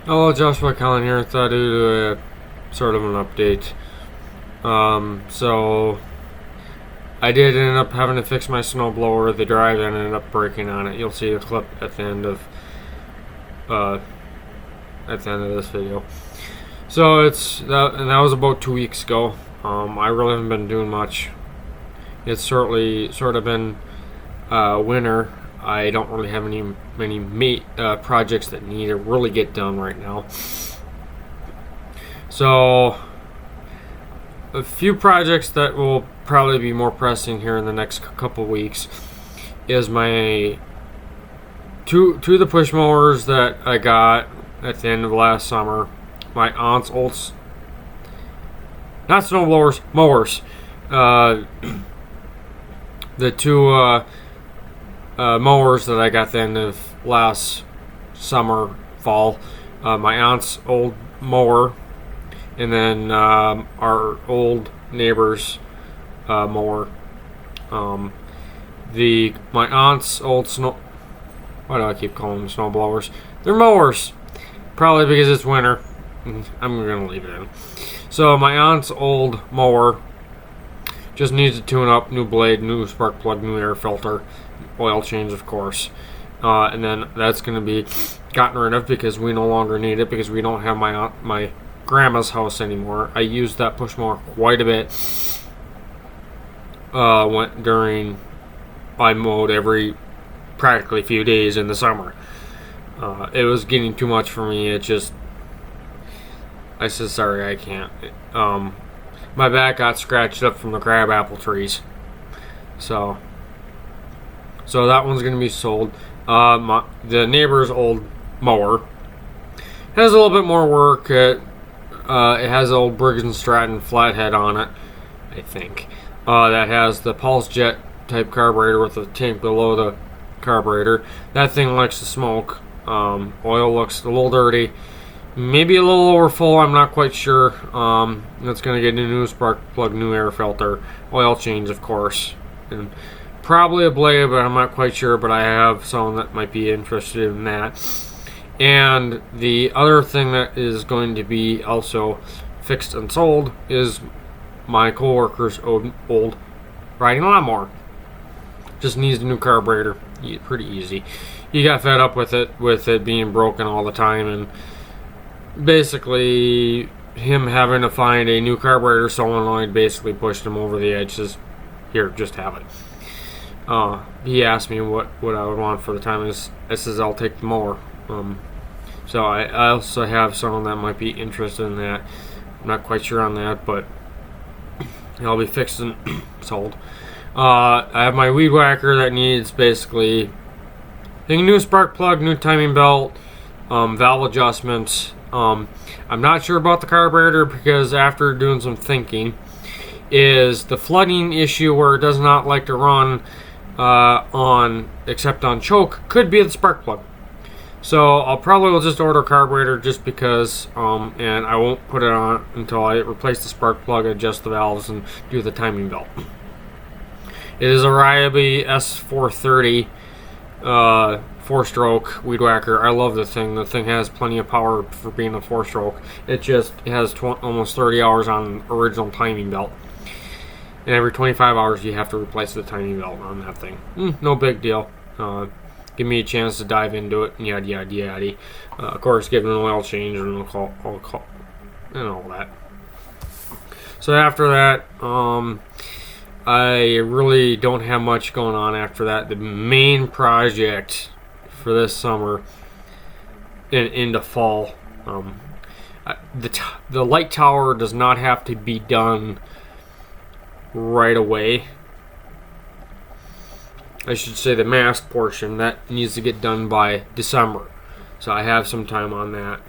Hello, Joshua Cullen here. Thought I'd do a sort of an update. So I did end up having to fix my snowblower. The drive ended up breaking on it. You'll see a clip at the end of this video. So and that was about 2 weeks ago. I really haven't been doing much. It's sort of been winter. I don't really have many projects that need to really get done right now. So a few projects that will probably be more pressing here in the next couple weeks is my two of the push mowers that I got at the end of last summer. My aunt's old, not snow blowers, mowers. The two mowers that I got at the end of last summer, fall. My aunt's old mower, and then our old neighbor's mower. My aunt's old snow. Why do I keep calling them snow blowers? They're mowers. Probably because it's winter. I'm gonna leave it in. So my aunt's old mower just needs a tune-up, new blade, new spark plug, new air filter, oil change, of course. And then that's going to be gotten rid of because we no longer need it because we don't have my grandma's house anymore. I used that push mower quite a bit. I mowed every practically few days in the summer. It was getting too much for me. I said, sorry, I can't. My back got scratched up from the crab apple trees. So that one's going to be sold. The neighbor's old mower has a little bit more work. It has an old Briggs and Stratton flathead on it, I think. That has the pulse jet type carburetor with a tank below the carburetor. That thing likes to smoke. Oil looks a little dirty. Maybe a little over full, I'm not quite sure. It's going to get a new spark plug, new air filter, oil change, of course. And probably a blade, but I'm not quite sure. But I have someone that might be interested in that. And the other thing that is going to be also fixed and sold is my coworker's old riding lawnmower. Just needs a new carburetor. Pretty easy. He got fed up with it being broken all the time, and basically him having to find a new carburetor solenoid basically pushed him over the edge. Says, here, just have it. He asked me what I would want for the time. I says, I'll take the mower. So I also have someone that might be interested in that. I'm not quite sure on that, but I'll be fixed and sold. I have my weed whacker that needs basically a new spark plug, new timing belt, valve adjustments. I'm not sure about the carburetor because after doing some thinking, is the flooding issue where it does not like to run except on choke could be the spark plug. So I'll probably will just order a carburetor just because, and I won't put it on until I replace the spark plug, adjust the valves, and do the timing belt. It is a Ryobi S430 4-stroke weed whacker. I love the thing. The thing has plenty of power for being a 4-stroke. It has almost 30 hours on original timing belt. And every 25 hours you have to replace the timing belt on that thing. No big deal. Give me a chance to dive into it, and yada yada yada. Of course, give it an oil change and all that. So after that, I really don't have much going on after that. The main project for this summer and into fall, the light tower does not have to be done right away. I should say the mast portion that needs to get done by December, so I have some time on that.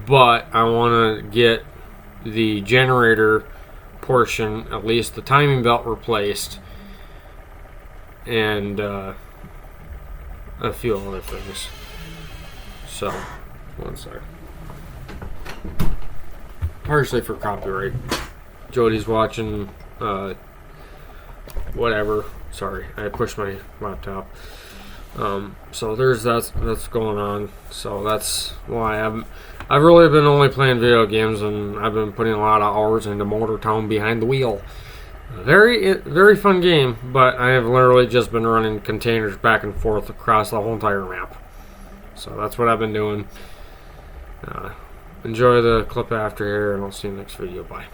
But I want to get the generator portion, at least the timing belt, replaced, and a few other things. So, one sec. Partially for copyright. Jody's watching, whatever. Sorry, I pushed my laptop. So there's that's going on. So that's why I've really been only playing video games, and I've been putting a lot of hours into Motor Town Behind the Wheel. Very fun game, but I have literally just been running containers back and forth across the whole entire map. So that's what I've been doing. Enjoy the clip after here, and I'll see you next video. Bye.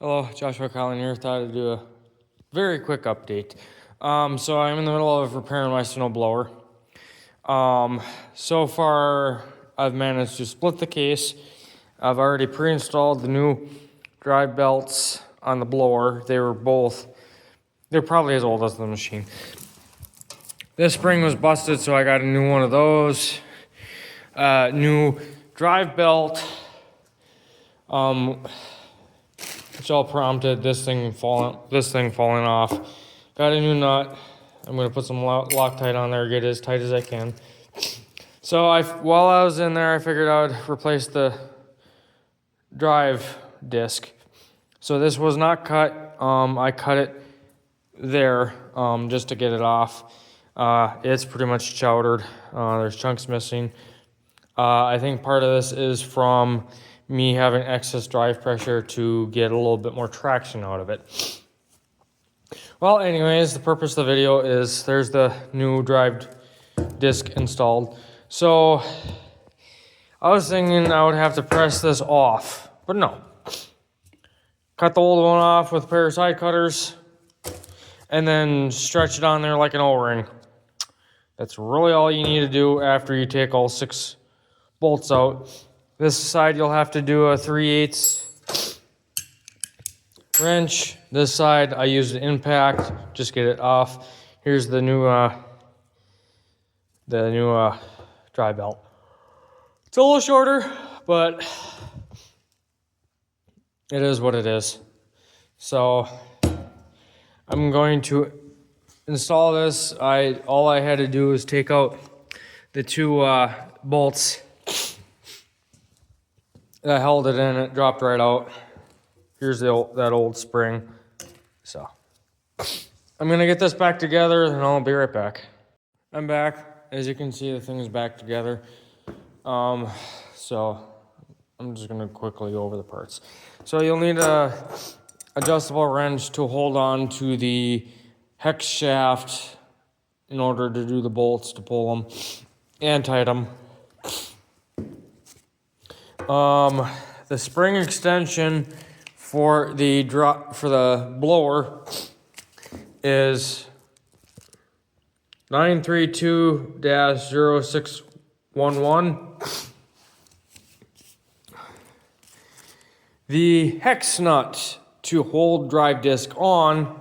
Hello, Joshua Collin here. Thought I'd do a very quick update. So I'm in the middle of repairing my snowblower. So far, I've managed to split the case. I've already pre-installed the new drive belts on the blower. They're probably as old as the machine. This spring was busted, so I got a new one of those. New drive belt, which all prompted this thing falling off. Got a new nut. I'm gonna put some Loctite on there, get it as tight as I can. So while I was in there, I figured I would replace the drive disc. So this was not cut. I cut it there just to get it off. It's pretty much chowdered. There's chunks missing. I think part of this is from me having excess drive pressure to get a little bit more traction out of it. Well, anyways, the purpose of the video is there's the new drive disc installed. So I was thinking I would have to press this off, but no. Cut the old one off with a pair of side cutters and then stretch it on there like an O-ring. That's really all you need to do after you take all 6 bolts out. This side you'll have to do a 3/8 wrench. This side I used an impact, just get it off. Here's the new drive belt. It's a little shorter, but it is what it is. So I'm going to install this. All I had to do was take out the 2 bolts that held it in. It dropped right out. Here's that old spring. So I'm gonna get this back together, and I'll be right back. I'm back. As you can see, the thing is back together. So I'm just gonna quickly go over the parts. So you'll need a adjustable wrench to hold on to the hex shaft in order to do the bolts, to pull them and tight them. The spring extension for the blower is 932-0611. The hex nut to hold drive disc on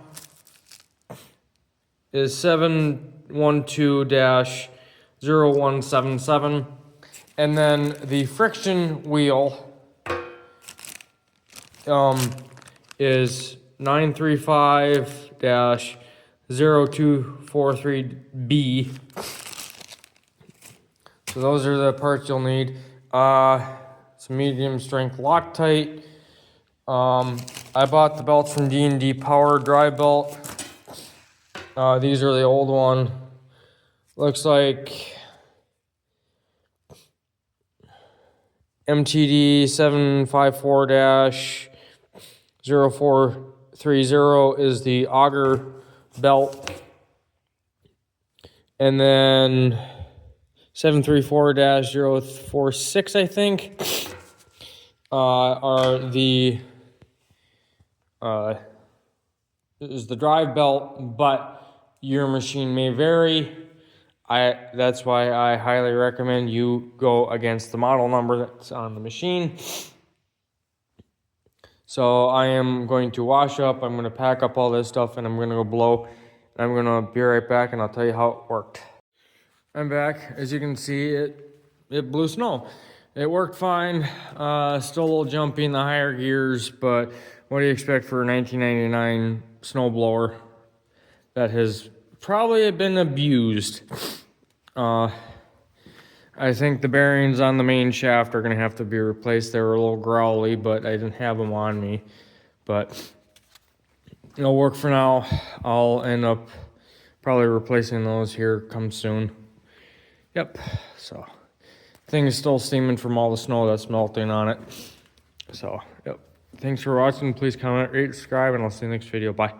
is 712-0177. And then the friction wheel is 935-0243B. So those are the parts you'll need. It's medium strength Loctite. I bought the belts from D&D Power Drive Belt. These are the old one. Looks like MTD 754-0430 is the auger belt. And then 734-046, I think, is the drive belt, but your machine may vary. That's why I highly recommend you go against the model number that's on the machine. So I am going to wash up, I'm going to pack up all this stuff, and I'm going to go blow. I'm going to be right back, and I'll tell you how it worked. I'm back. As you can see, it blew snow. It worked fine. Still a little jumpy in the higher gears, but what do you expect for a 1999 snowblower that has probably been abused? I think the bearings on the main shaft are going to have to be replaced. They were a little growly, but I didn't have them on me. But it'll work for now. I'll end up Probably replacing those here come soon. Yep, so thing is still steaming from all the snow that's melting on it. So, yep. Thanks for watching. Please comment, rate, subscribe, and I'll see you next video. Bye.